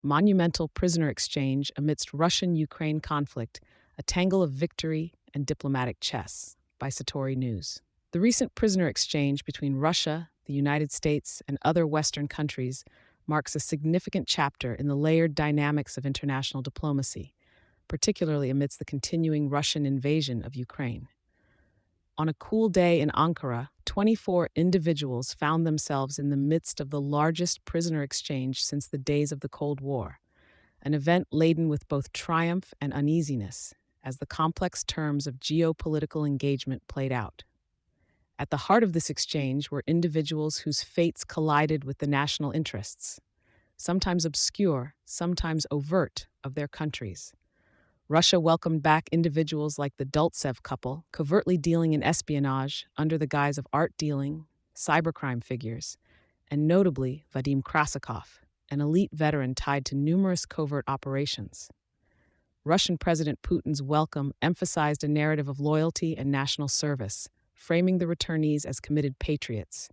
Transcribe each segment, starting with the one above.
Monumental prisoner exchange amidst Russian-Ukraine conflict, a tangle of victory and diplomatic chess, by Satori News. The recent prisoner exchange between Russia, the United States, and other Western countries marks a significant chapter in the layered dynamics of international diplomacy, particularly amidst the continuing Russian invasion of Ukraine. On a cool day in Ankara, 24 individuals found themselves in the midst of the largest prisoner exchange since the days of the Cold War, an event laden with both triumph and uneasiness as the complex terms of geopolitical engagement played out. At the heart of this exchange were individuals whose fates collided with the national interests, sometimes obscure, sometimes overt, of their countries. Russia welcomed back individuals like the Dultsev couple, covertly dealing in espionage under the guise of art dealing, cybercrime figures, and notably Vadim Krasikov, an elite veteran tied to numerous covert operations. Russian President Putin's welcome emphasized a narrative of loyalty and national service, framing the returnees as committed patriots.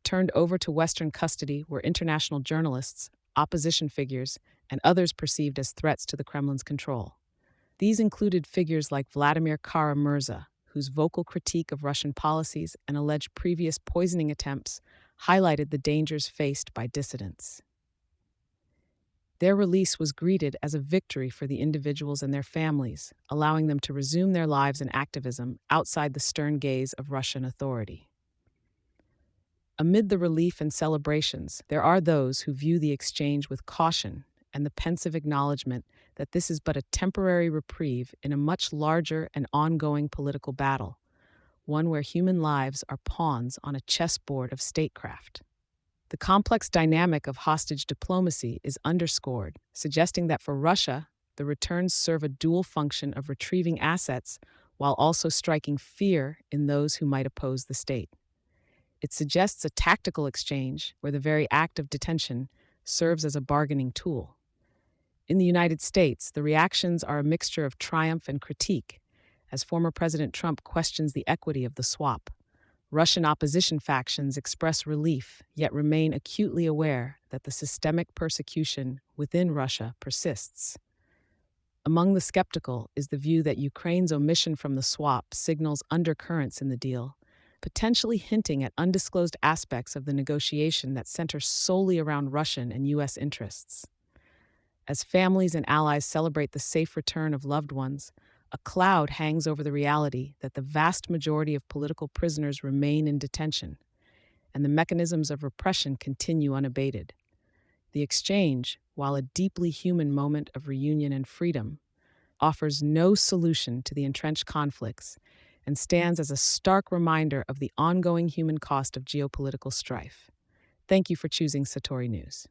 Turned over to Western custody were international journalists, opposition figures, and others perceived as threats to the Kremlin's control. These included figures like Vladimir Kara-Murza, whose vocal critique of Russian policies and alleged previous poisoning attempts highlighted the dangers faced by dissidents. Their release was greeted as a victory for the individuals and their families, allowing them to resume their lives and activism outside the stern gaze of Russian authority. Amid the relief and celebrations, there are those who view the exchange with caution and the pensive acknowledgement that this is but a temporary reprieve in a much larger and ongoing political battle, one where human lives are pawns on a chessboard of statecraft. The complex dynamic of hostage diplomacy is underscored, suggesting that for Russia, the returns serve a dual function of retrieving assets while also striking fear in those who might oppose the state. It suggests a tactical exchange where the very act of detention serves as a bargaining tool. In the United States, the reactions are a mixture of triumph and critique, as former President Trump questions the equity of the swap. Russian opposition factions express relief, yet remain acutely aware that the systemic persecution within Russia persists. Among the skeptical is the view that Ukraine's omission from the swap signals undercurrents in the deal, potentially hinting at undisclosed aspects of the negotiation that center solely around Russian and U.S. interests. As families and allies celebrate the safe return of loved ones, a cloud hangs over the reality that the vast majority of political prisoners remain in detention, and the mechanisms of repression continue unabated. The exchange, while a deeply human moment of reunion and freedom, offers no solution to the entrenched conflicts and stands as a stark reminder of the ongoing human cost of geopolitical strife. Thank you for choosing Satori News.